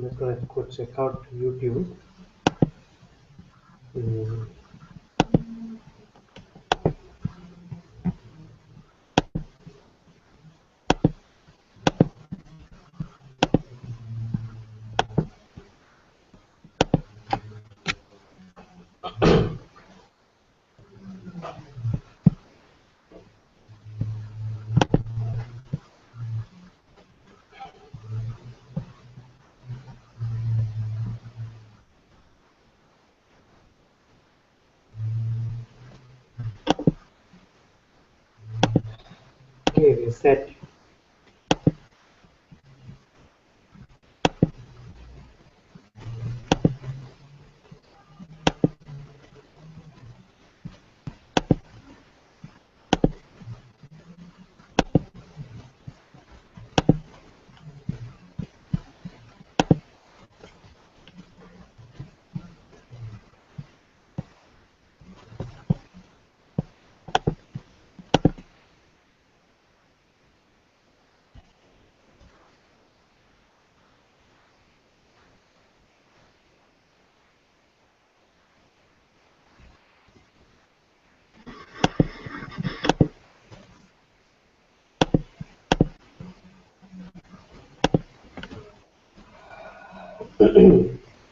I'm just going to go check out YouTube. Okay, we're set.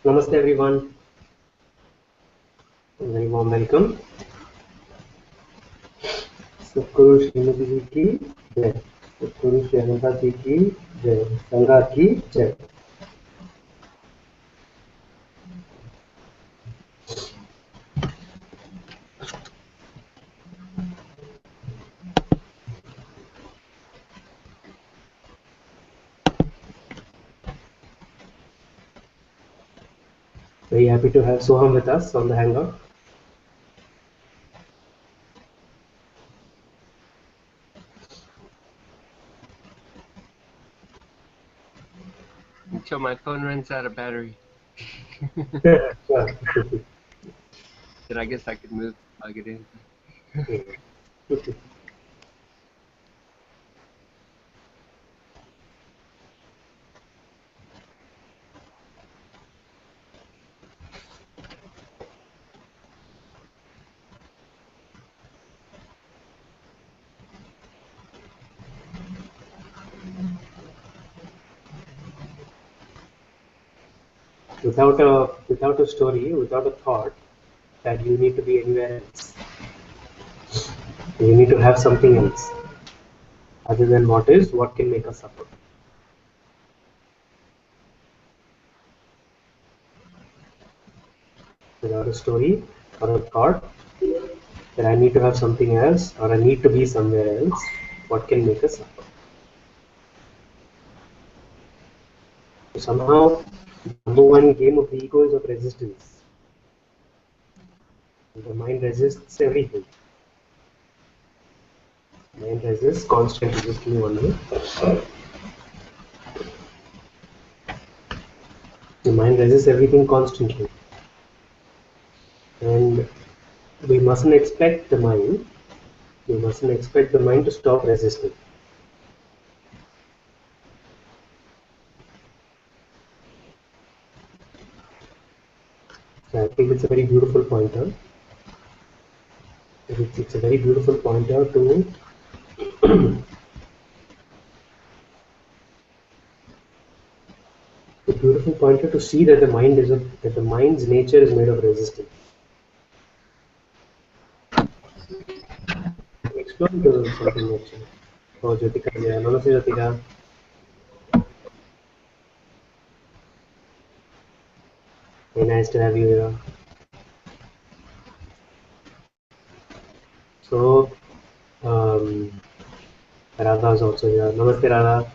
Namaste everyone. Very warm welcome. Sadhguru Srimati Ji ki Jai. Sadhguru Shri Ananta Ji ki Jai. Sangha ki Jai. Very happy to have Soham with us on the Hangout. Until my phone runs out of battery. Then I guess I could move, plug it in. Without a story, without a thought that you need to be anywhere else. You need to have something else other than what can make us suffer. Without a story or a thought that I need to have something else or I need to be somewhere else, what can make us suffer? So somehow, the number one game of the ego is of resistance. The mind resists everything. Mind resists constantly. Just give me 1 minute. The mind resists everything constantly. And we mustn't expect the mind to stop resisting. So I think it's a very beautiful pointer. It's a very beautiful pointer to see that the mind's nature is made of resistance. Explore because of something nature. Oh, Jyotika, yeah, Namaste Jyotika. Very nice to have you here. So, Radha is also here. Namaste Radha.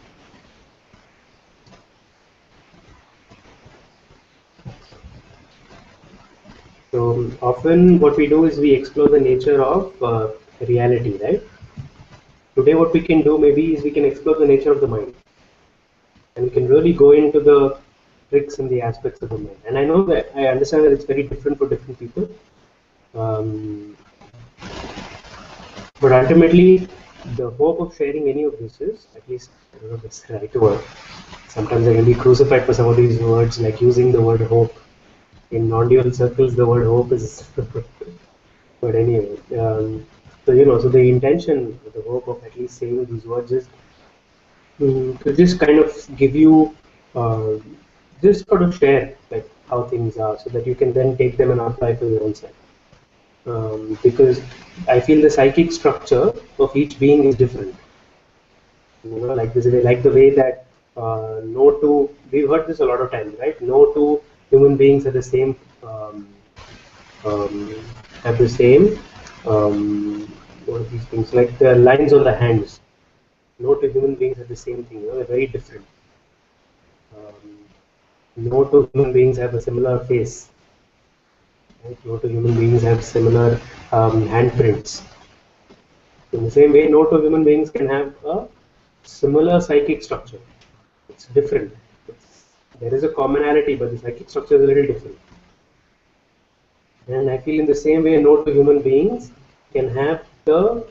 So often what we do is we explore the nature of reality, right? Today what we can do maybe is we can explore the nature of the mind. And we can really go into the tricks and the aspects of the mind. And I know that, I understand that it's very different for different people. But ultimately, the hope of sharing any of this is, at least, I don't know if it's the right word, Sometimes I can be crucified for some of these words, like using the word hope. In non-dual circles, the word hope is. But anyway, so the intention, the hope of at least saying these words is to just kind of give you, uh, just sort of share like how things are, so that you can then take them and apply to your own self. Because I feel the psychic structure of each being is different. Like this, like the way that no two, we've heard this a lot of times, right? No two human beings are the same, um, have the same, what are these things, like the lines on the hands. No two human beings are the same thing, they're very different. No two human beings have a similar face. Right? No two human beings have similar handprints. In the same way, no two human beings can have a similar psychic structure. It's different. There is a commonality, but the psychic structure is a little different. And I feel in the same way, no two human beings can have the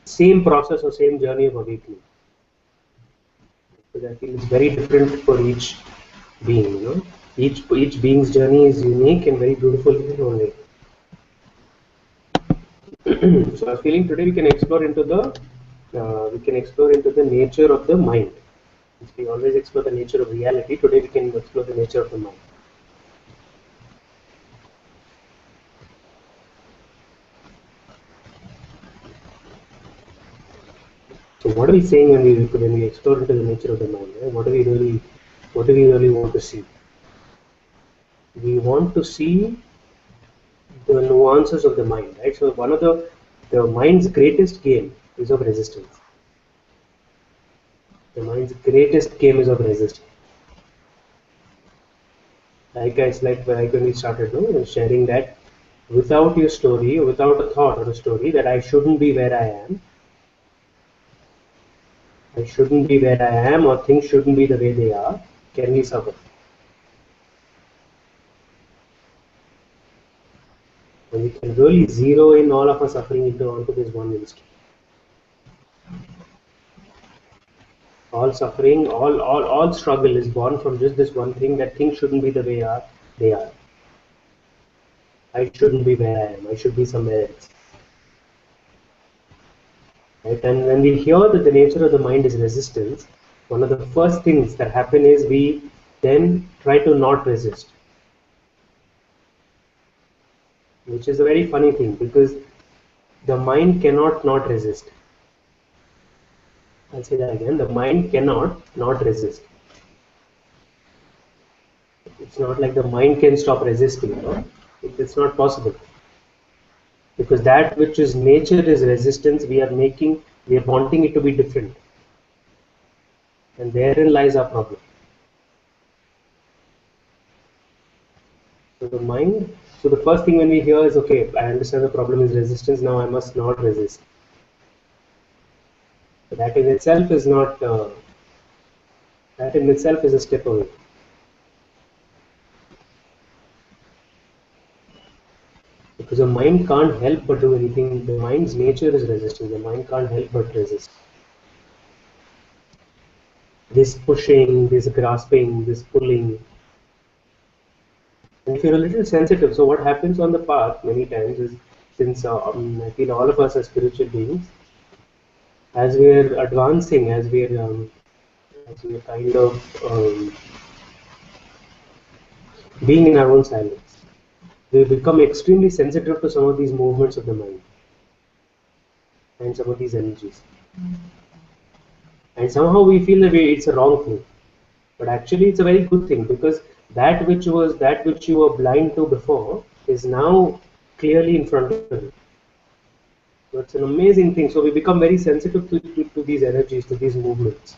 same process or same journey of awakening. Because I feel it's very different for each being. Each being's journey is unique and very beautiful in its own way. So I was feeling today we can explore into the nature of the mind. We always explore the nature of reality. Today we can explore the nature of the mind. So what are we saying when we explore into the nature of the mind? Right? What do we really want to see? We want to see the nuances of the mind, right? So one of the mind's greatest game is of resistance. The mind's greatest game is of resistance. Like when we started sharing that without your story, without a thought or a story that I shouldn't be where I am, or things shouldn't be the way they are, can we suffer? And we can really zero in all of our suffering onto this one instant. All suffering, all struggle is born from just this one thing, that things shouldn't be the way they are. I shouldn't be where I am. I should be somewhere else. Right? And when we hear that the nature of the mind is resistance, one of the first things that happen is we then try to not resist. Which is a very funny thing, because the mind cannot not resist. I'll say that again. The mind cannot not resist. It's not like the mind can stop resisting. No? It's not possible. Because that which is nature is resistance, we are wanting it to be different. And therein lies our problem. So the first thing when we hear is, okay, I understand the problem is resistance, now I must not resist. But that in itself is not, that in itself is a step away. Because the mind can't help but do anything. The mind's nature is resistance. The mind can't help but resist. This pushing, this grasping, this pulling. And if you're a little sensitive, so what happens on the path many times is, since I feel all of us are spiritual beings, as we are advancing, as we are kind of being in our own silence, we become extremely sensitive to some of these movements of the mind and some of these energies. And somehow we feel that it's a wrong thing, but actually it's a very good thing, because that which you were blind to before is now clearly in front of you. So it's an amazing thing. So we become very sensitive to these energies, to these movements.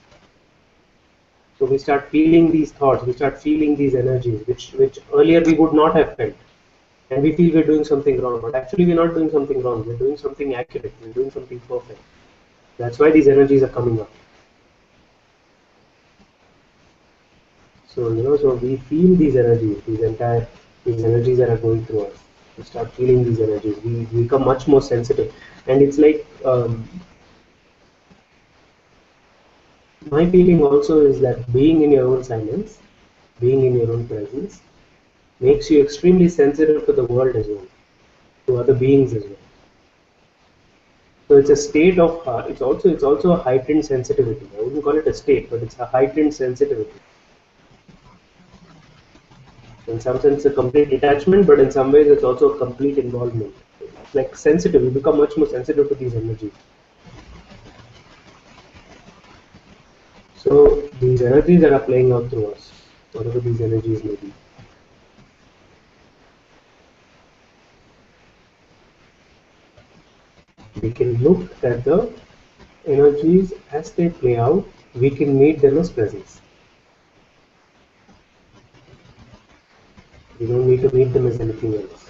So we start feeling these thoughts, we start feeling these energies, which earlier we would not have felt. And we feel we're doing something wrong, but actually we're not doing something wrong, we're doing something accurate, we're doing something perfect. That's why these energies are coming up. So, so we feel these energies, these energies that are going through us. We start feeling these energies, we become much more sensitive. And it's like, My feeling also is that being in your own silence, being in your own presence, makes you extremely sensitive to the world as well, to other beings as well. So it's a state of it's also a heightened sensitivity. I wouldn't call it a state, but it's a heightened sensitivity. In some sense, a complete detachment, but in some ways, it's also a complete involvement. It's like sensitive. You become much more sensitive to these energies. So these energies that are playing out through us, whatever these energies may be, we can look at the energies as they play out. We can meet them as presence. We don't need to meet them as anything else.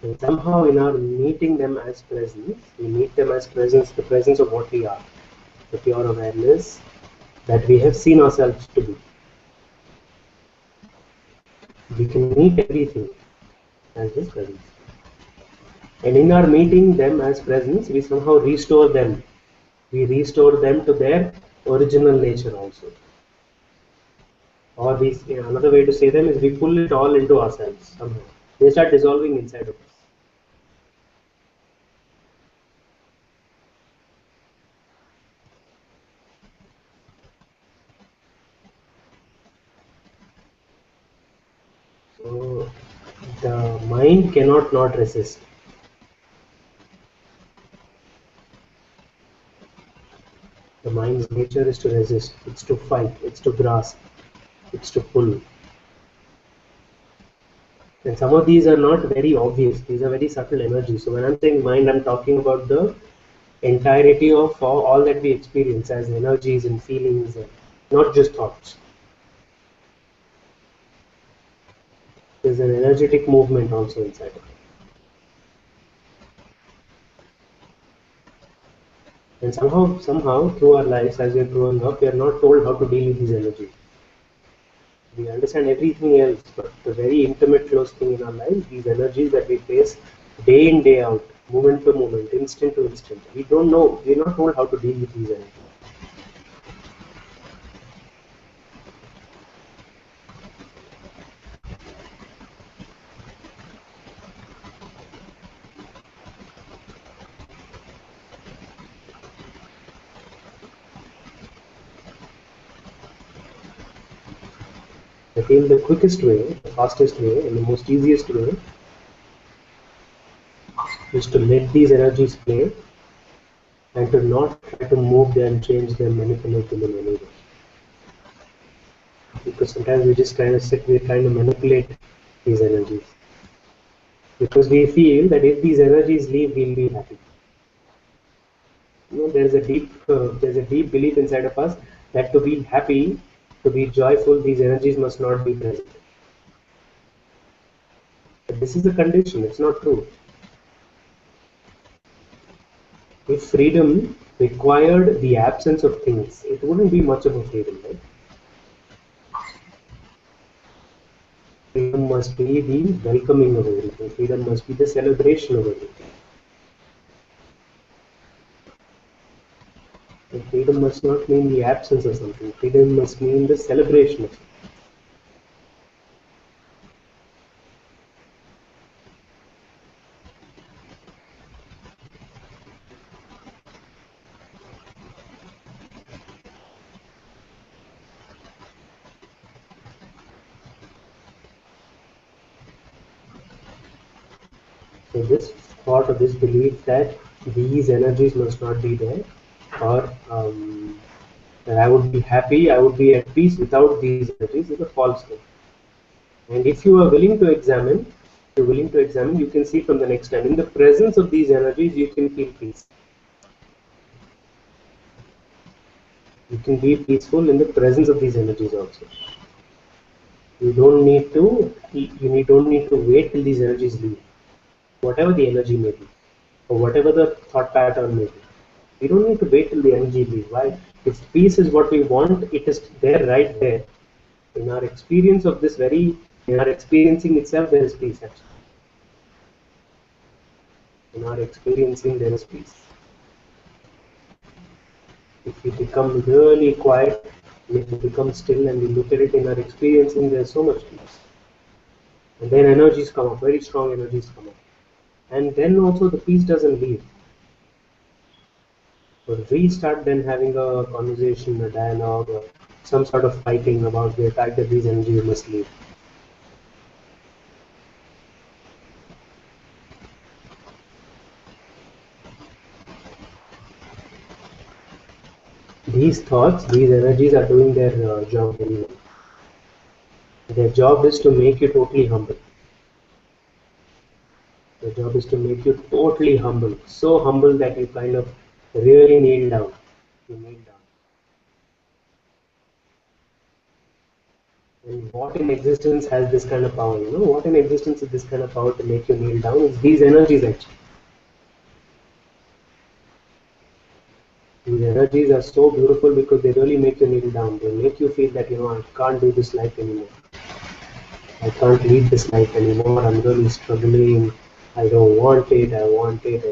And somehow, in our meeting them as presence, we meet them as presence, the presence of what we are, the pure awareness that we have seen ourselves to be. We can meet everything as this presence. And in our meeting them as presence, we somehow restore them. We restore them to their original nature also. Or another way to say them is we pull it all into ourselves somehow. They start dissolving inside of us. So the mind cannot not resist. The mind's nature is to resist, it's to fight, it's to grasp, it's to pull. And some of these are not very obvious, these are very subtle energies. So when I'm saying mind, I'm talking about the entirety of all that we experience as energies and feelings, and not just thoughts. There's an energetic movement also inside of it. And somehow, through our lives, as we're growing up, we are not told how to deal with these energies. We understand everything else, but the very intimate, close thing in our lives, these energies that we face day in, day out, moment to moment, instant to instant, we don't know, we're not told how to deal with these energies. I feel the quickest way, the fastest way, and the most easiest way is to let these energies play and to not try to move them, change them, manipulate them in any way. Because sometimes we just kind of sit, we're trying to manipulate these energies. Because we feel that if these energies leave, we'll be happy. There's a deep belief inside of us that to be happy, to be joyful, these energies must not be present. But this is a condition, it's not true. If freedom required the absence of things, it wouldn't be much of a freedom, right? Freedom must be the welcoming of everything. Freedom must be the celebration of everything. And freedom must not mean the absence of something. Freedom must mean the celebration of something. So this thought or this belief that these energies must not be there, or that I would be happy, I would be at peace without these energies, is a false thing. And if you are willing to examine, you can see from the next time. In the presence of these energies, you can feel peace. You can be peaceful in the presence of these energies also. You don't need to wait till these energies leave. Whatever the energy may be, or whatever the thought pattern may be. We don't need to wait till the energy leaves. Why? If peace is what we want, it is there, right there. In our experience of in our experiencing itself, there is peace actually. In our experiencing, there is peace. If we become really quiet, if we become still and we look at it in our experiencing, there's so much peace. And then energies come up, very strong energies come up. And then also the peace doesn't leave. But we start then having a conversation, a dialogue, or some sort of fighting about the fact that these energies must leave. These thoughts, these energies are doing their job anyway. Their job is to make you totally humble. Their job is to make you totally humble. So humble that you kind of really kneel down. You kneel down. And what in existence has this kind of power? You know, what in existence is this kind of power to make you kneel down? It's these energies actually. These energies are so beautiful because they really make you kneel down. They make you feel that, you know, I can't do this life anymore. I can't lead this life anymore. I'm really struggling. I don't want it. I want it.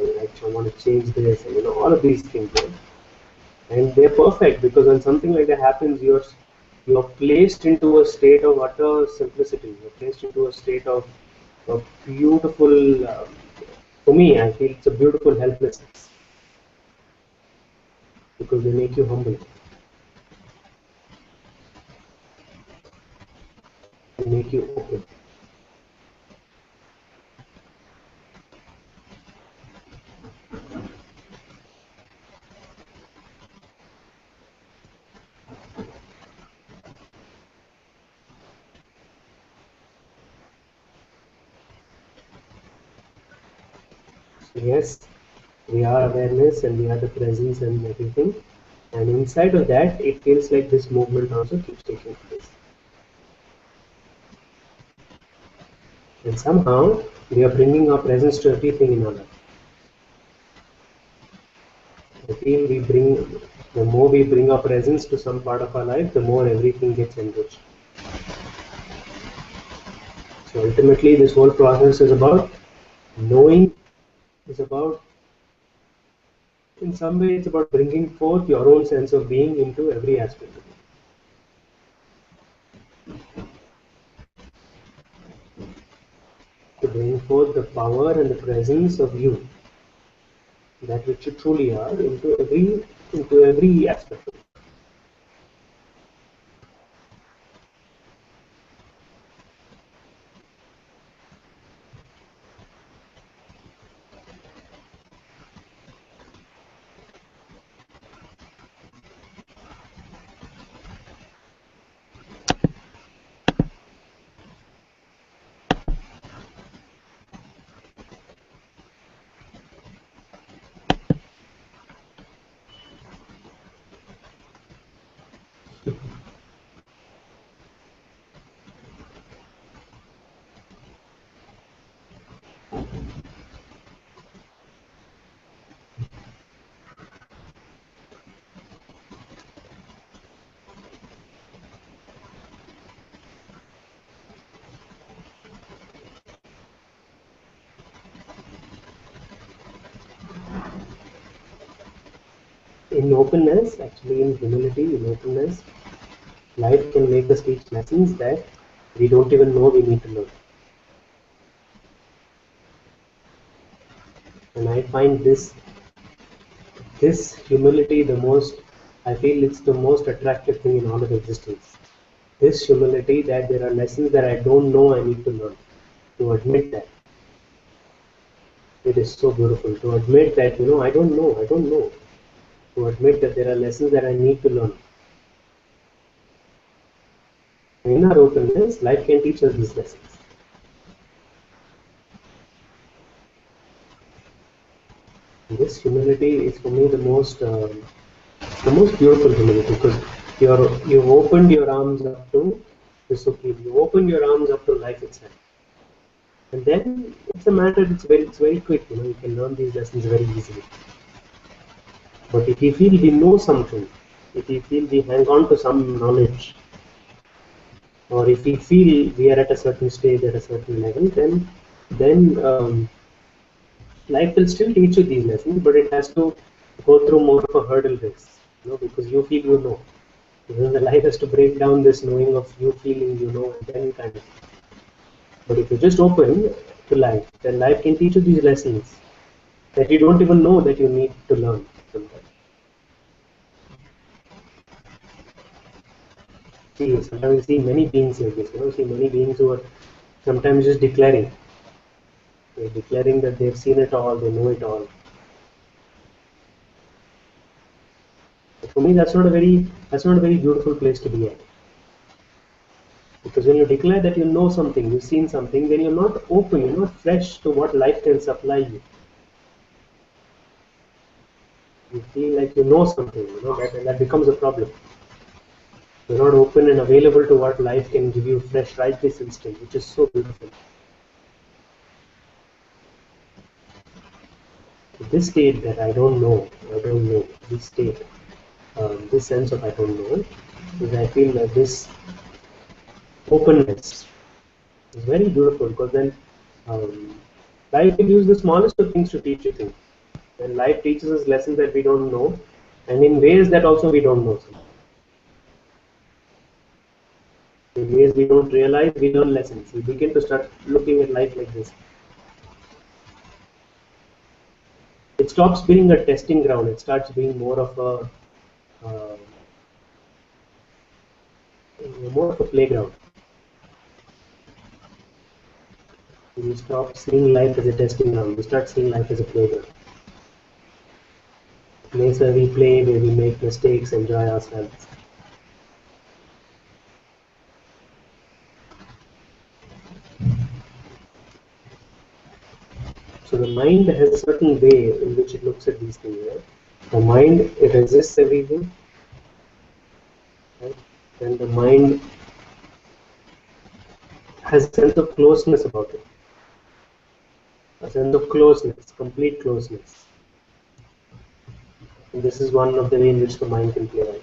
I want to change this. And, you know, all of these things. Right? And they're perfect because when something like that happens, you're placed into a state of utter simplicity. You're placed into a state of beautiful. For me, I feel it's a beautiful helplessness because they make you humble. They make you open. Yes, we are awareness and we are the presence and everything. And inside of that, it feels like this movement also keeps taking place. And somehow, we are bringing our presence to everything in our life. I feel the more we bring our presence to some part of our life, the more everything gets enriched. So ultimately, this whole process is about knowing, is about, in some way, it's about bringing forth your own sense of being into every aspect of it. To bring forth the power and the presence of you, that which you truly are, into every aspect of it. In openness, actually in humility, in openness, life can make us teach lessons that we don't even know we need to learn. And I find this humility the most, I feel it's the most attractive thing in all of existence. This humility that there are lessons that I don't know I need to learn. To admit that. It is so beautiful. To admit that, you know, I don't know. To admit that there are lessons that I need to learn. In our openness, life can teach us these lessons. And this humility is for me the most beautiful humility because you've opened your arms up to the Supreme. You opened your arms up to life itself. And then it's a matter. It's very quick. You know, you can learn these lessons very easily. But if you feel we know something, if you feel we hang on to some knowledge, or if we feel we are at a certain stage, at a certain level, then life will still teach you these lessons, but it has to go through more of a hurdle race, because you feel you know. Then the life has to break down this knowing of you feeling you know, and then kind of. But if you just open to life, then life can teach you these lessons that you don't even know that you need to learn sometimes. See, sometimes we see many beings like this. See many beings who are sometimes just declaring. They're declaring that they've seen it all, they know it all. But for me, that's not a very beautiful place to be at. Because when you declare that you know something, you've seen something, then you're not open, you're not fresh to what life can supply you. You feel like you know something, that becomes a problem. You're not open and available to what life can give you fresh right this instant, which is so beautiful. This state that I don't know, this state, this sense of I don't know, is I feel that this openness is very beautiful, because then life will use the smallest of things to teach you things. And life teaches us lessons that we don't know, and in ways that also we don't know. In ways we don't realize, we learn lessons. We begin to start looking at life like this. It stops being a testing ground. It starts being more of a playground. We stop seeing life as a testing ground. We start seeing life as a playground. A place where we play, where we make mistakes, enjoy ourselves. So the mind has a certain way in which it looks at these things. Right? The mind, it resists everything. Right? And the mind has a sense of closeness about it. A sense of closeness, complete closeness. And this is one of the ways in which the mind can play out.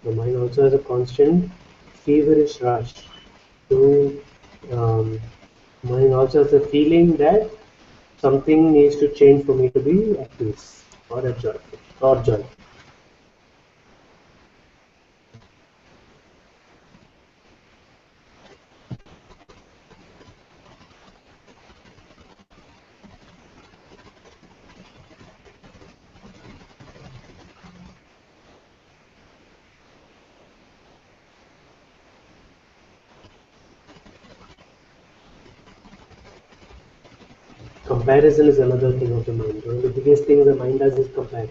The mind also has a constant feverish rush to mind also has a feeling that something needs to change for me to be at peace or at joy or joy. Comparison is another thing of the mind. One of the biggest things the mind does is compare.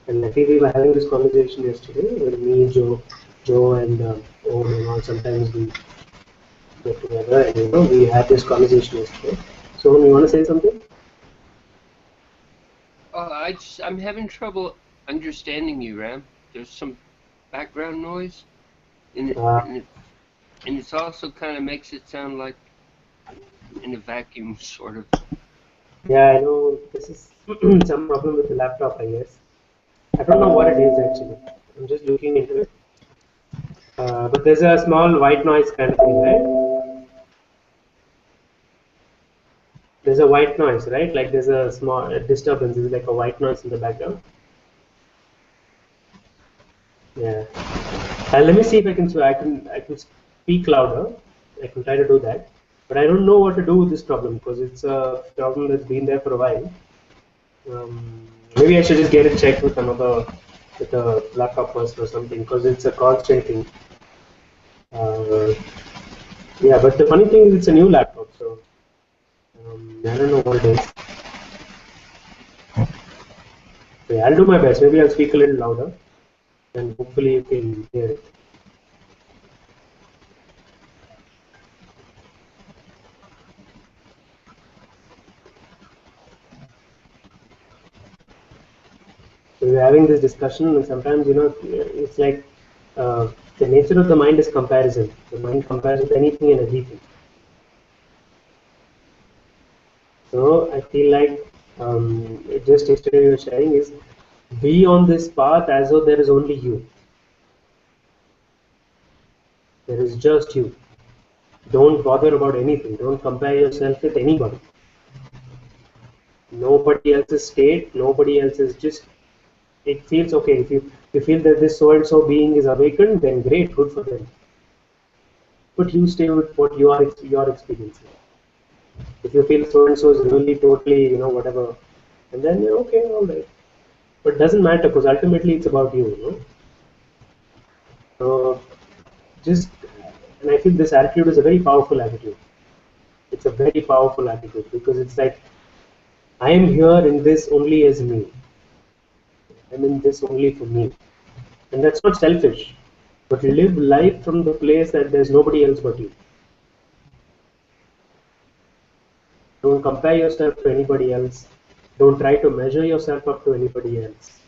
And I think we were having this conversation yesterday with me, Joe, and Om, and all. Sometimes we get together, and we had this conversation yesterday. So, you want to say something? I'm having trouble understanding you, Ram. There's some background noise, and it also kind of makes it sound like in a vacuum, sort of. Yeah, I know this is some problem with the laptop, I guess. I don't know what it is actually. I'm just looking into it. But there's a small white noise kind of thing, right? There's a white noise, right? Like there's a small disturbance. It's like a white noise in the background. Yeah. Let me see if I can. So I can speak louder. I can try to do that. But I don't know what to do with this problem because it's a problem that's been there for a while. Maybe I should just get it checked with a laptop person or something because it's a constant thing. Yeah, but the funny thing is it's a new laptop, so I don't know what it is. Okay, I'll do my best. Maybe I'll speak a little louder and hopefully you can hear it. So we're having this discussion, and sometimes it's like the nature of the mind is comparison. The mind compares with anything and everything. So I feel like just yesterday you were sharing is be on this path as though there is only you. There is just you. Don't bother about anything. Don't compare yourself with anybody. Nobody else's state, nobody else's just. It feels okay. If you feel that this so and so being is awakened, then great, good for them. But you stay with what you are experiencing. If you feel so and so is really totally, whatever, and then you're okay, all right. But it doesn't matter because ultimately it's about you. So just, and I feel this attitude is a very powerful attitude. It's a very powerful attitude because it's like I am here in this only as me. I'm in this only for me, and that's not selfish. But live life from the place that there's nobody else but you. Don't compare yourself to anybody else. Don't try to measure yourself up to anybody else.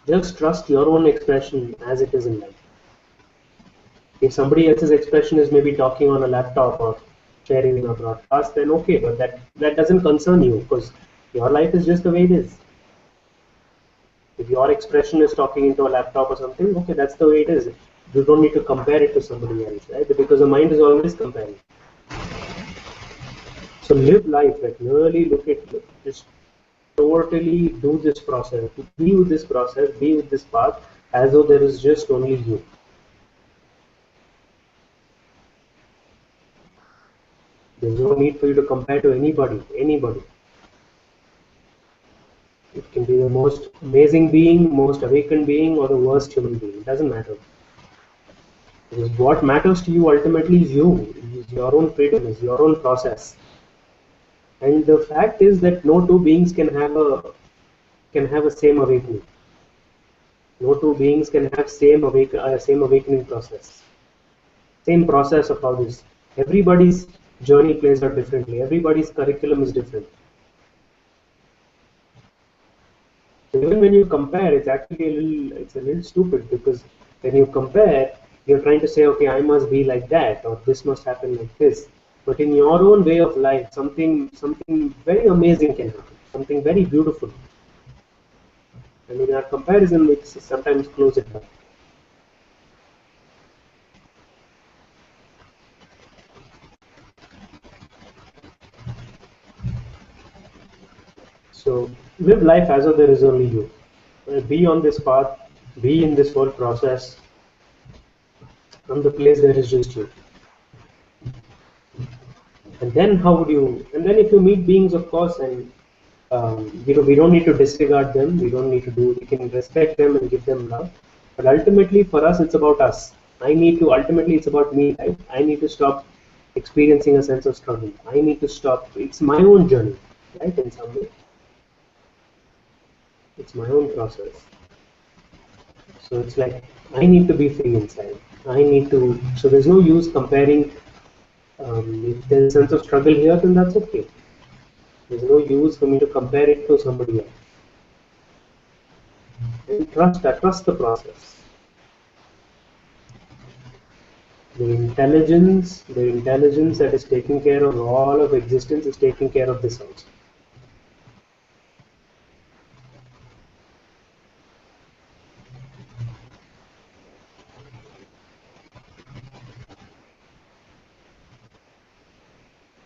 Just trust your own expression as it is in life. If somebody else's expression is maybe talking on a laptop or sharing a broadcast, then okay, but that doesn't concern you because your life is just the way it is. If your expression is talking into a laptop or something, okay, that's the way it is. You don't need to compare it to somebody else, right? Because the mind is always comparing. So live life, like really just totally do this process, be with this process, be with this path, as though there is just only you. There's no need for you to compare to anybody. It can be the most amazing being, most awakened being, or the worst human being. It doesn't matter. Because what matters to you ultimately is you, is your own freedom, is your own process. And the fact is that no two beings can have a same awakening. No two beings can have same awakening process. Same process of how this. Everybody's journey plays out differently. Everybody's curriculum is different. So even when you compare, it's a little stupid because when you compare, you're trying to say, okay, I must be like that, or this must happen like this. But in your own way of life, something very amazing can happen, something very beautiful. And in our comparison, we sometimes close it down. So live life as though there is only you. Be on this path, be in this whole process. From the place there is just you. And then how would you? And then if you meet beings, of course, and we don't need to disregard them. We don't need to do. We can respect them and give them love. But ultimately, for us, it's about us. I need to. Ultimately, it's about me. Right? I need to stop experiencing a sense of struggle. I need to stop. It's my own journey, right? In some way, it's my own process. So it's like I need to be free inside. I need to. So there's no use comparing. If there's a sense of struggle here, then that's okay. There's no use for me to compare it to somebody else. And trust the process. The intelligence that is taking care of all of existence is taking care of this also.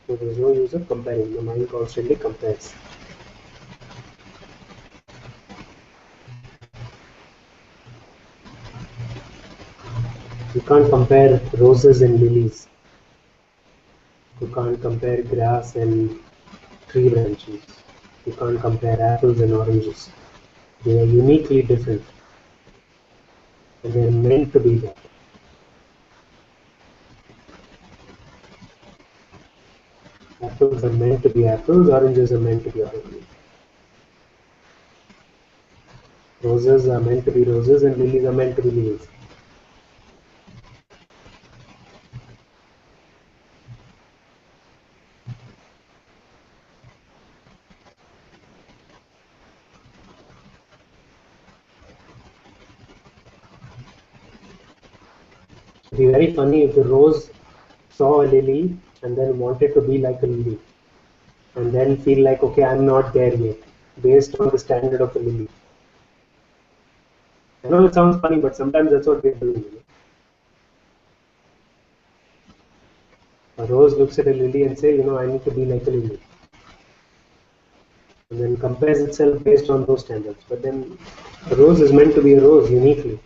So there is no use of comparing. The mind constantly compares. You can't compare roses and lilies. You can't compare grass and tree branches. You can't compare apples and oranges. They are uniquely different, and they are meant to be that. Apples are meant to be apples, oranges are meant to be oranges. Roses are meant to be roses, and lilies are meant to be lilies. It'd be very funny if the rose saw a lily and then wanted to be like a lily, and then feel like, okay, I'm not there yet, based on the standard of a lily. I know it sounds funny, but sometimes that's what we're doing. A rose looks at a lily and say, I need to be like a lily, and then compares itself based on those standards. But then a rose is meant to be a rose uniquely.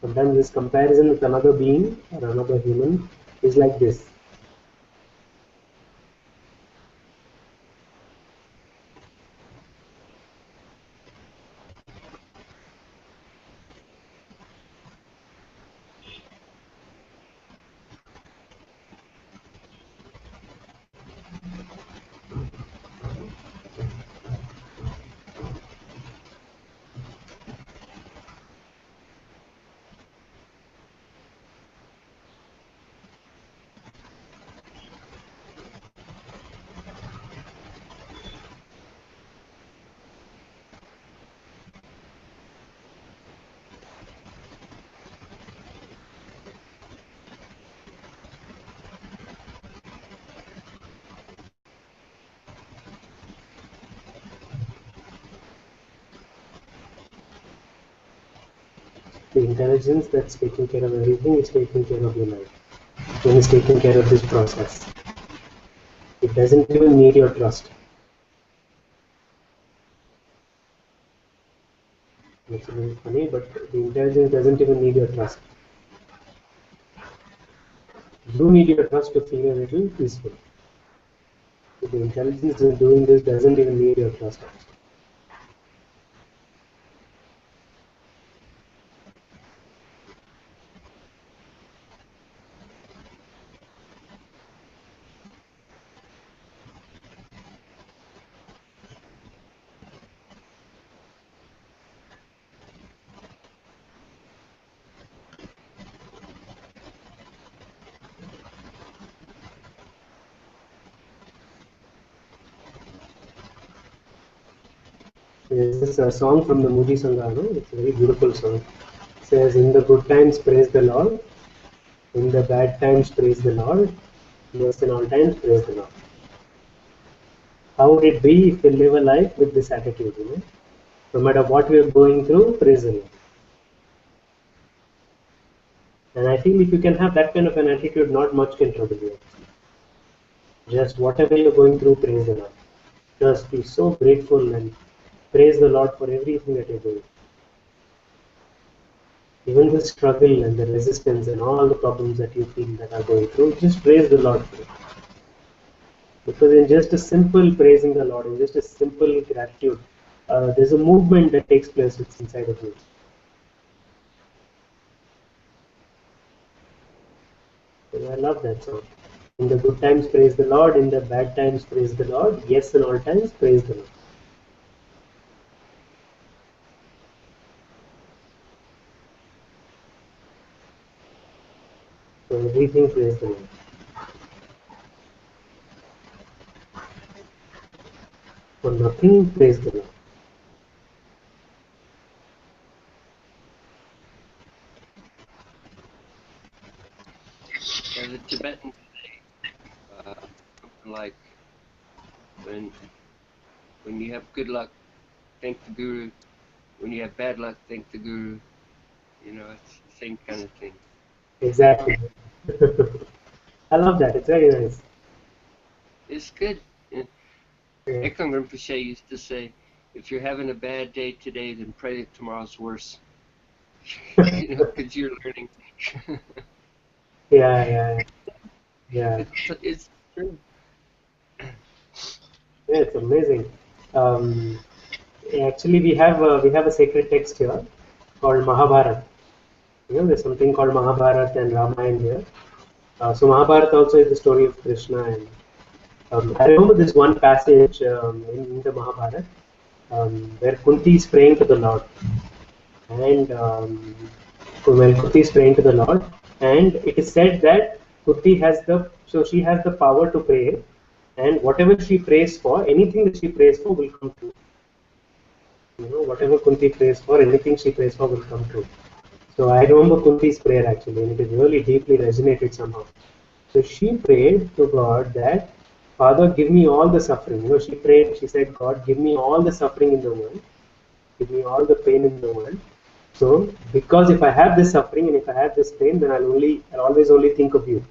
Sometimes this comparison with another being or another human is like this. The intelligence that's taking care of everything is taking care of your life. And is taking care of this process. It doesn't even need your trust. It's really funny, but the intelligence doesn't even need your trust. You need your trust to feel a little peaceful. The intelligence in doing this doesn't even need your trust. This is a song from the Muji Sangha. It's a very beautiful song. It says, in the good times praise the Lord, in the bad times praise the Lord, yes, in all times praise the Lord. How would it be if we live a life with this attitude? No matter what we are going through, praise the Lord. And I feel if you can have that kind of an attitude, not much can trouble you. Just whatever you're going through, praise the Lord. Just be so grateful and praise the Lord for everything that you're doing. Even the struggle and the resistance and all the problems that you feel that are going through, just praise the Lord for it. Because in just a simple praising the Lord, in just a simple gratitude, there's a movement that takes place inside of you. So I love that song. In the good times, praise the Lord. In the bad times, praise the Lord. Yes, in all times, praise the Lord. So everything, praise the Lord. For nothing, praise the Lord. Yeah, the Tibetans say something like, when you have good luck, thank the Guru. When you have bad luck, thank the Guru. It's the same kind of thing. Exactly. I love that. It's very nice. It's good. Ekong Rinpoche used to say, if you're having a bad day today, then pray that tomorrow's worse. Because you're learning. Yeah. It's true. Yeah, it's amazing. Actually, we have a sacred text here called Mahabharata. There's something called Mahabharata and Ramayana here. So Mahabharata also is the story of Krishna, and I remember this one passage in the Mahabharata where Kunti is praying to the Lord, and when Kunti is praying to the Lord, and it is said that Kunti she has the power to pray, and whatever she prays for, anything that she prays for will come true. Whatever Kunti prays for, anything she prays for will come true. So I remember Kunti's prayer actually, and it really deeply resonated somehow. So she prayed to God that, Father, give me all the suffering. She prayed, she said, God, give me all the suffering in the world, give me all the pain in the world. So, because if I have this suffering and if I have this pain, then I'll always only think of you.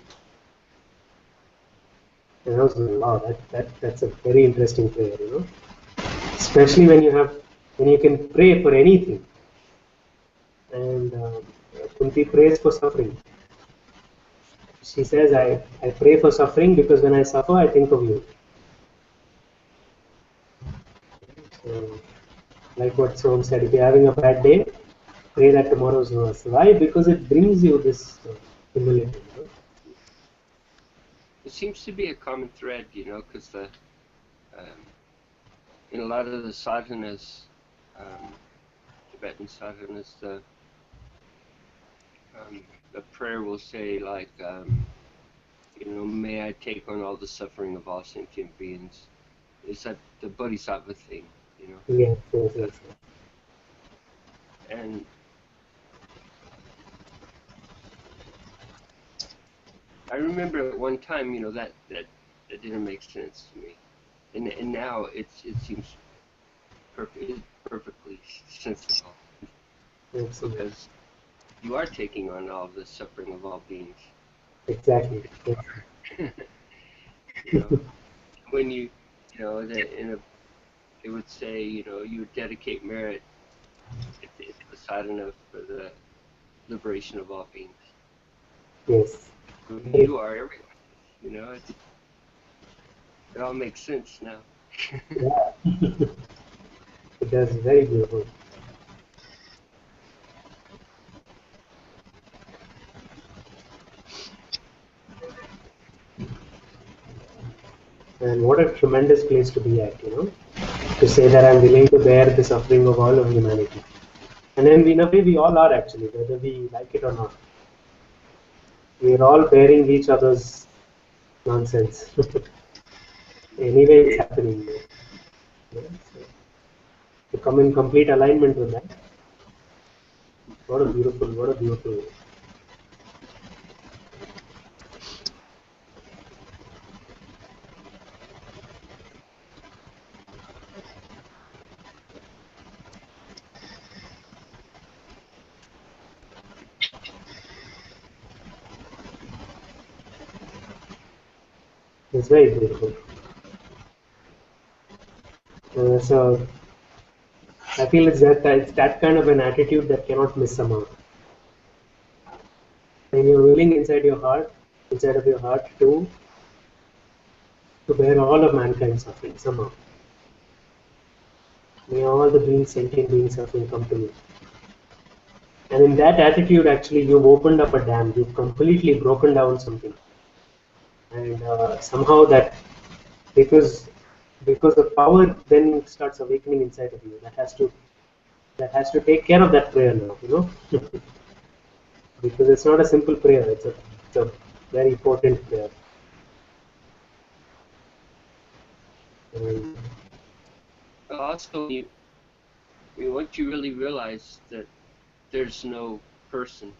And I was like, wow, that's a very interesting prayer. Especially when you can pray for anything. And Kunti prays for suffering. She says, I pray for suffering because when I suffer, I think of you. So, like what Som said, if you're having a bad day, pray that tomorrow's worse. Why? Because it brings you this humility. It seems to be a common thread, because in a lot of the sadhanas, Tibetan sadhanas, the prayer will say like, may I take on all the suffering of all sentient beings. It's that the bodhisattva thing, Yes, yes, yes. And I remember at one time, that didn't make sense to me, and now it seems perfectly sensible, because you are taking on all the suffering of all beings. Exactly. Yes. When it would say, you would dedicate merit to the sadhana for the liberation of all beings. Yes. You are everyone. It all makes sense now. Yeah. It does, very beautiful. And what a tremendous place to be at, to say that I'm willing to bear the suffering of all of humanity. And then in a way we all are actually, whether we like it or not. We're all bearing each other's nonsense. Anyway, it's happening. Yeah, so to come in complete alignment with that. What a beautiful. It's very beautiful. So I feel it's that kind of an attitude that cannot miss a mark. And you're willing inside of your heart to bear all of mankind's suffering somehow. May all the beings, sentient beings suffering come to you. And in that attitude, actually, you've opened up a dam. You've completely broken down something. And somehow because the power then starts awakening inside of you. That has to take care of that prayer now. Because it's not a simple prayer. It's a very important prayer. And Also, once you really realize that there's no person,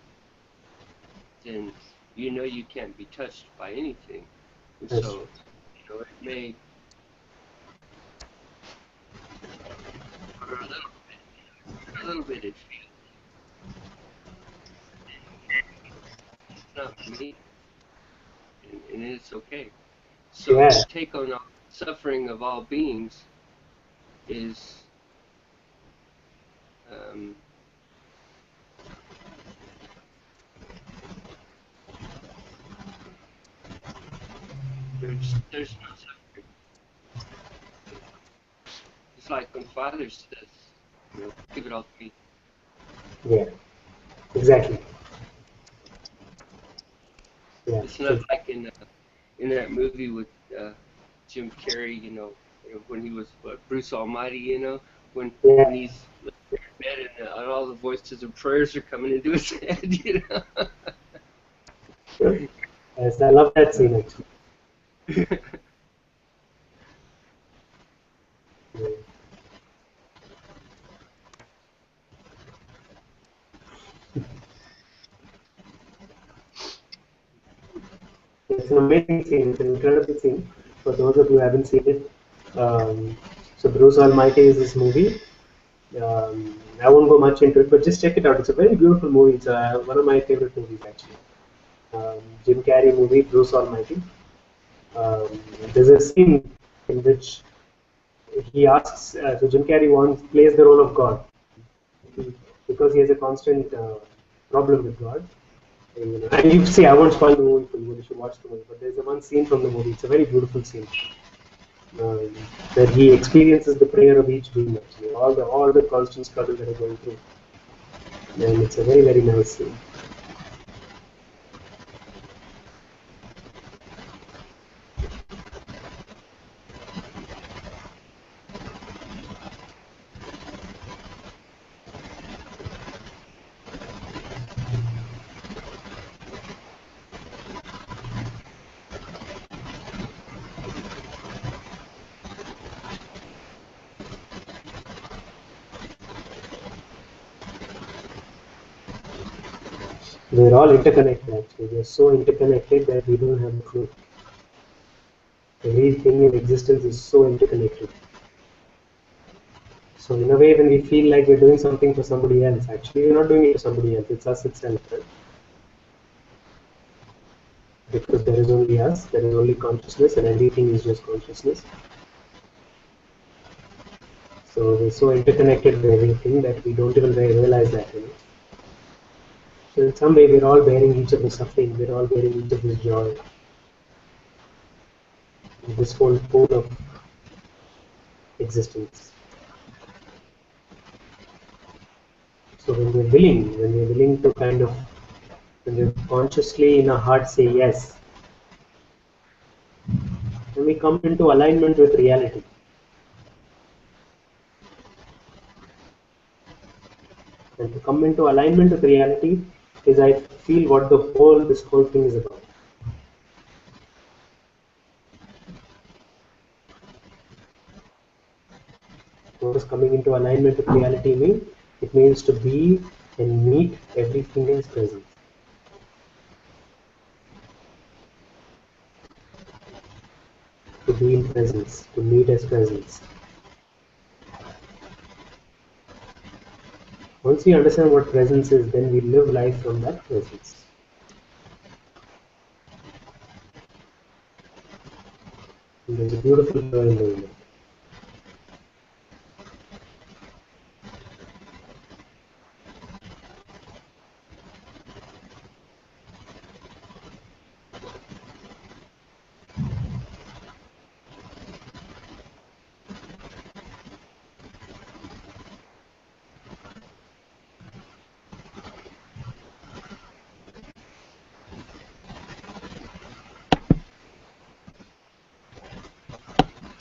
then you can't be touched by anything. And so, it may, for a little bit, it feels it's not me, and it's okay. So yeah, to take on the suffering of all beings is there's no suffering. It's like when Father says, give it all to me. yeah, exactly. Yeah, It's not like in that movie with Jim Carrey, when he was Bruce Almighty, when yeah. when he's in bed and all the voices and prayers are coming into his head, Yes, I love that scene actually. Yeah. It's an amazing scene. It's an incredible scene. For those of you who haven't seen it, so Bruce Almighty is this movie. I won't go much into it, but just check it out. It's a very beautiful movie. It's one of my favorite movies actually. Jim Carrey movie, Bruce Almighty. There's a scene in which he asks, so Jim Carrey plays the role of God because he has a constant problem with God. And you see, I won't spoil the movie for you. You should watch the movie. But there's a one scene from the movie. It's a very beautiful scene um, where he experiences the prayer of each being. Actually, all the constant struggle that are going through, and it's a very nice scene. We're all interconnected actually. We're so interconnected that we don't have a clue. Everything in existence is so interconnected. So in a way, when we feel like we're doing something for somebody else, actually we're not doing it for somebody else. It's us itself, right? Because there is only us, there is only consciousness, and everything is just consciousness. So we're so interconnected with everything that we don't even realize that. So in some way, we're all bearing each other's suffering. We're all bearing each other's joy. In this whole pool of existence. So when we're willing to when we consciously in our heart say yes, then we come into alignment with reality. And to come into alignment with reality is, I feel, what this whole thing is about. What does coming into alignment with reality mean? It means to be and meet everything in its presence. To be in presence, to meet as presence. Once we understand what presence is, then we live life from that presence. And there's a beautiful joy in doing it.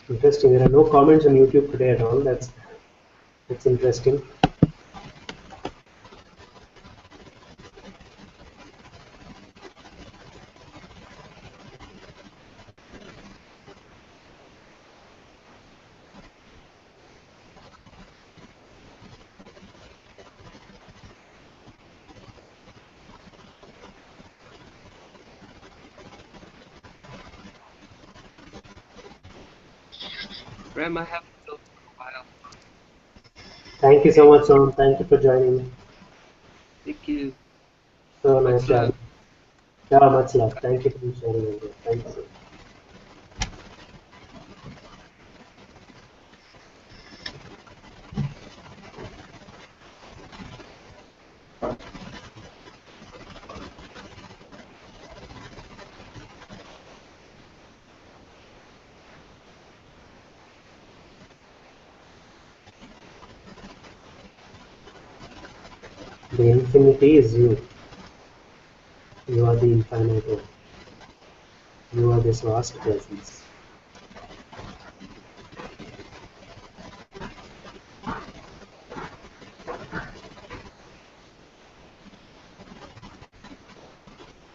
Interesting. There are no comments on YouTube today at all. That's interesting. Ram, I haven't felt for a while. Thank you so much, Tom. Thank you for joining. Thank you. So Much nice. love. Yeah, much love. Thank you for sharing. Thank you. The infinity is you. You are the infinite one. You are this vast presence.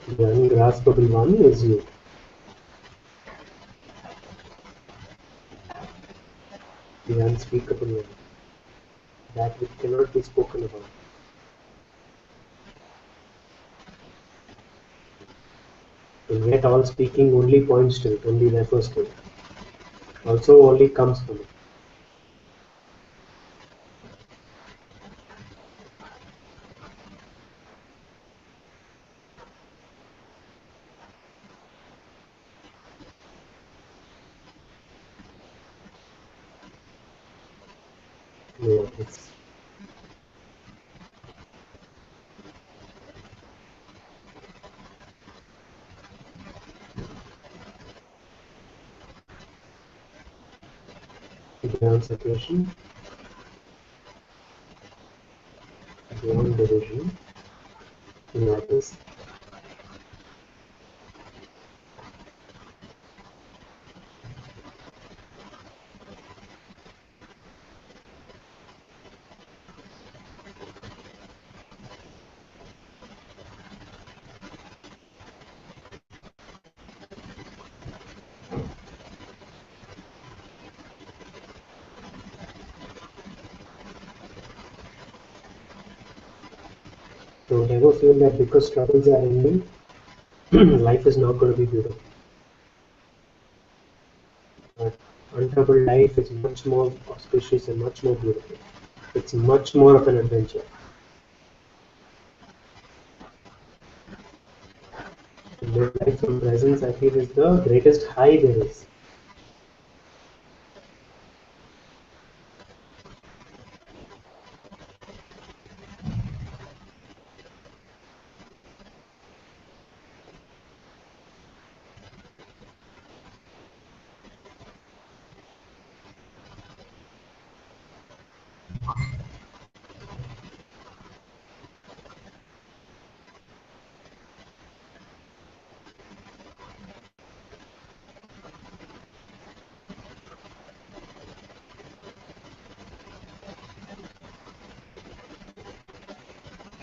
The ungraspable one is you. The unspeakable one. That which cannot be spoken about. And yet all speaking only points to it, only refers to it. Also only comes from it. Yeah, it's beyond separation, beyond division, lattice. Don't ever feel that because troubles are ending, life is not going to be beautiful. But untroubled life is much more auspicious and much more beautiful. It's much more of an adventure. To live life from presence, I feel, is the greatest high there is.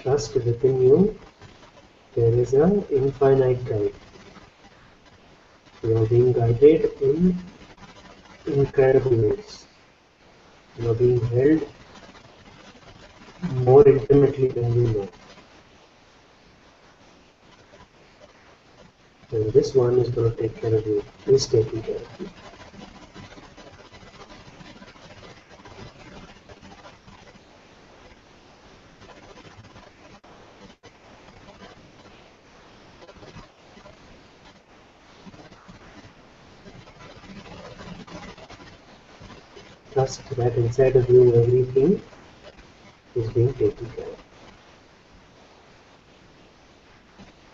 Trust within you, there is an infinite guide. You are being guided in incredible ways. You are being held more intimately than you know. And this one is going to take care of you, is taking care of you. Trust that inside of you, everything is being taken care of.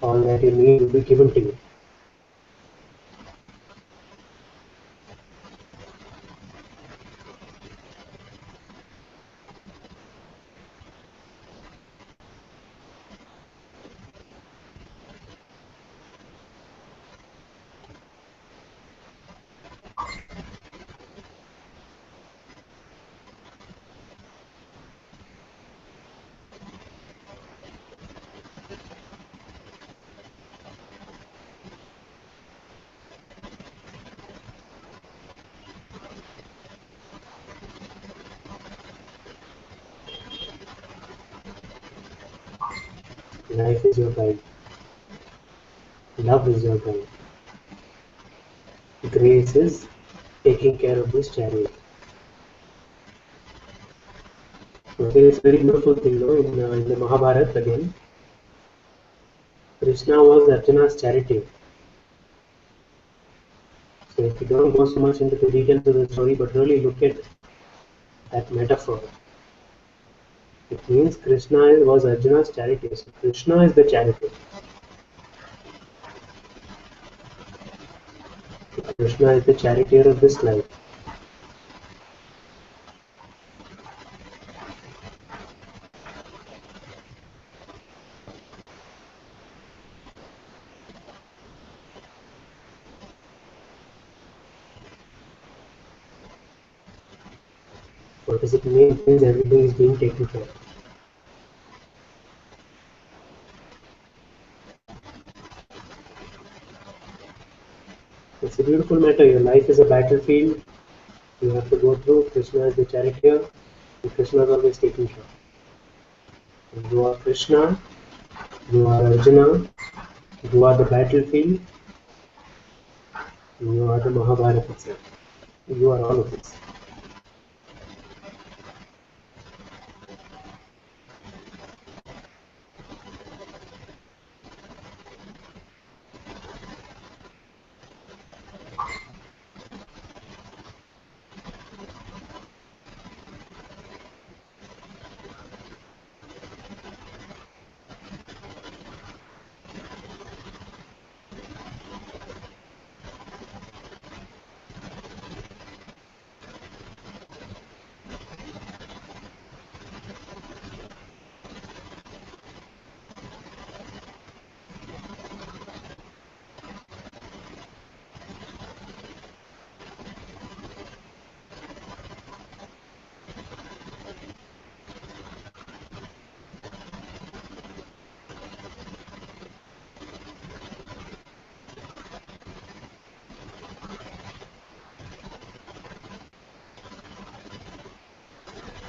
All that you need will be given to you. Life is your guide. Love is your guide. Grace is taking care of this chariot. Okay, it's a very beautiful thing, no? In the Mahabharata again, Krishna was Arjuna's charioteer. So if you don't go so much into the details of the story, but really look at that metaphor, it means Krishna was Arjuna's charioteer. So Krishna is the charioteer. Krishna is the charioteer of this life. What does it mean? It means everything is being taken care of. It's a beautiful matter. Your life is a battlefield. You have to go through. Krishna is the charioteer, and Krishna is always taking care. And you are Krishna, you are Arjuna, you are the battlefield, You are the Mahabharata itself. You are all of this.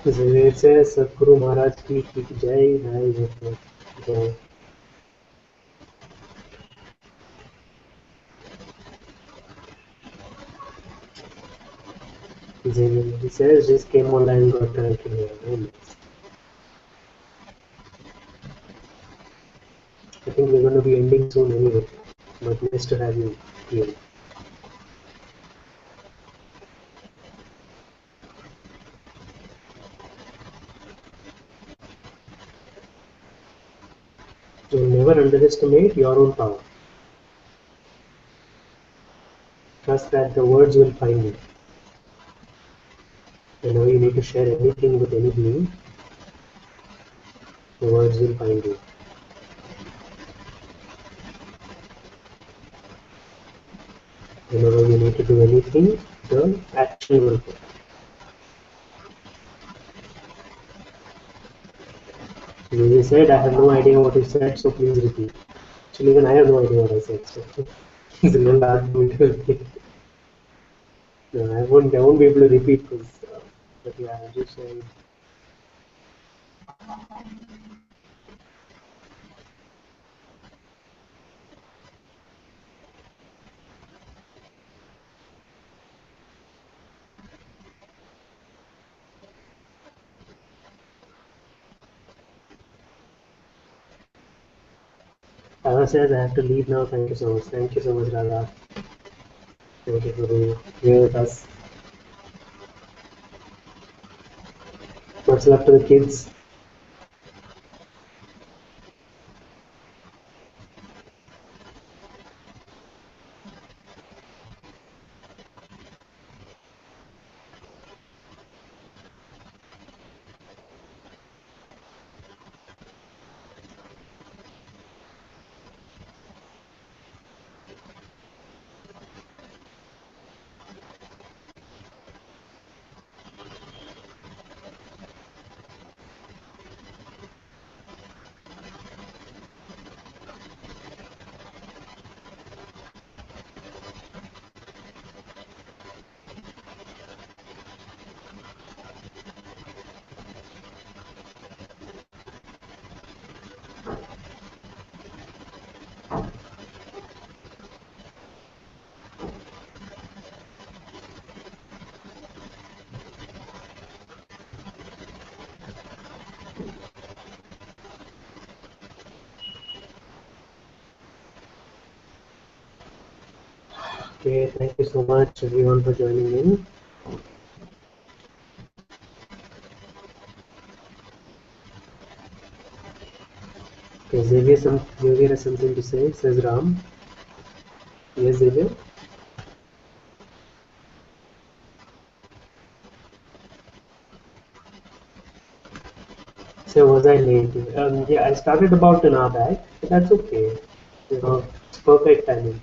It says Guru Maharaj ki jai, jai, jai. He says just came online, got connected here. Very nice. I think we're going to be ending soon anyway, but nice to have you here. So never underestimate your own power. Trust that the words will find you. Whenever you need to share anything with any being, the words will find you. Whenever you need to do anything, the action will come. You said, I have no idea what you said, so please repeat. Actually, even I have no idea what I said, so it's real hard for me to repeat. No, I won't be able to repeat this. But yeah, I just said. Radha says I have to leave now. Thank you so much. Thank you so much, Radha. Thank you for being here with us. What's left to the kids? Okay, thank you so much everyone for joining in. Okay, Xavier has something to say, says Ram. Yes, Xavier? So was I late? Yeah, I started about an hour back, but that's okay. You know, it's perfect timing.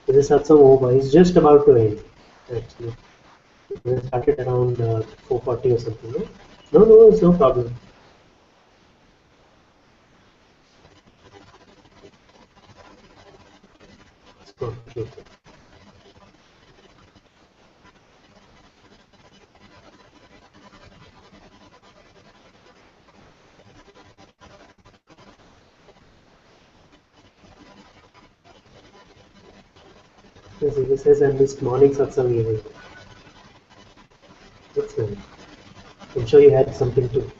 This is satsang over. It's just about to end. Actually, we started around 4:40 or something. No? No, it's no problem. It's perfectly okay. Yes, he says I missed morning satsang event. That's nice. I'm sure you had something to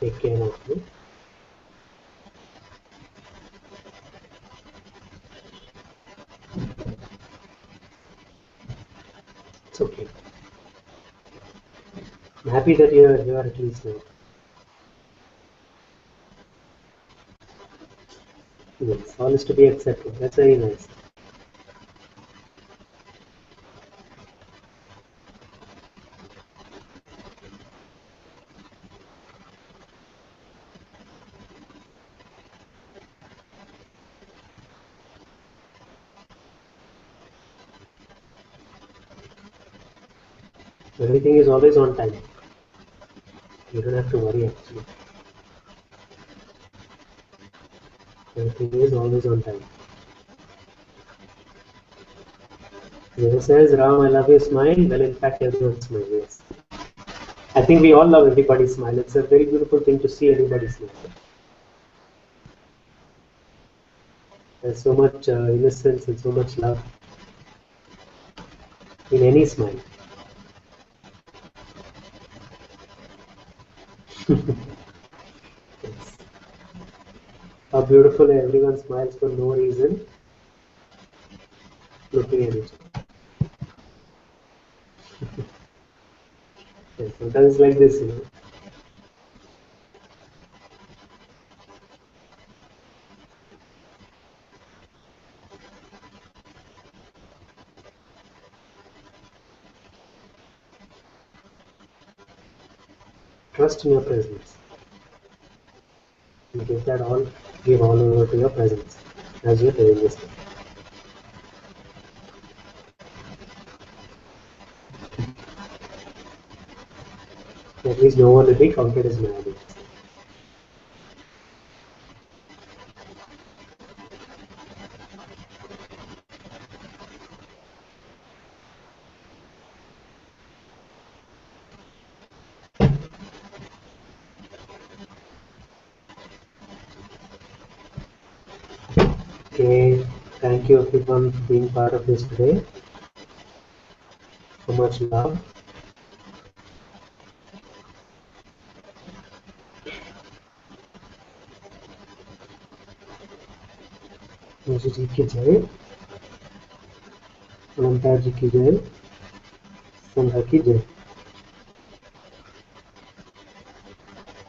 take care of. No? It's okay. I'm happy that you're here at least now. Yes, all is to be accepted. That's very nice. Everything is always on time. You don't have to worry actually. Everything is always on time. Whoever says, Ram, I love your smile, well, in fact, everyone smiles. Yes. I think we all love everybody's smile. It's a very beautiful thing to see everybody smile. There's so much innocence and so much love in any smile. Yes. How beautiful everyone smiles for no reason, looking at each other. Yes, sometimes it's like this, you know. Trust in your presence. And give all over to your presence as you're doing this. At least no one will be counted as mad. Okay, thank you everyone for being part of this today. So much love. मुझे जी की जय, अनंता जी की जय, संध्या की जय.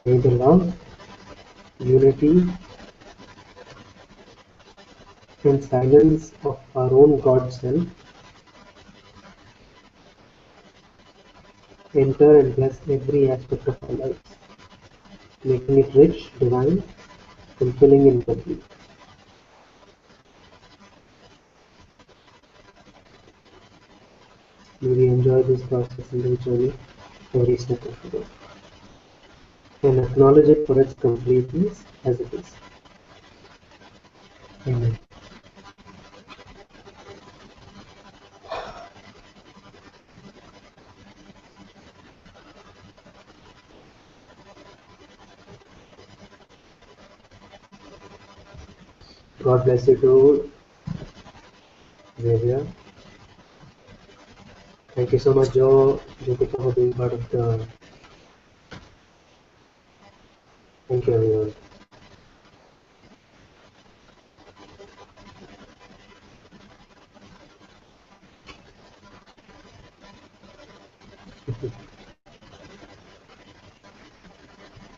May the love, unity, and silence of our own God self enter and bless every aspect of our lives, making it rich, divine, fulfilling, and complete. May we enjoy this process and the journey every step of the way, and acknowledge it for its completeness as it is. Amen. God bless you too, Xavier. Thank you so much, Joe, Jyotika, for being part of the. Thank you, everyone.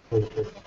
Thank you.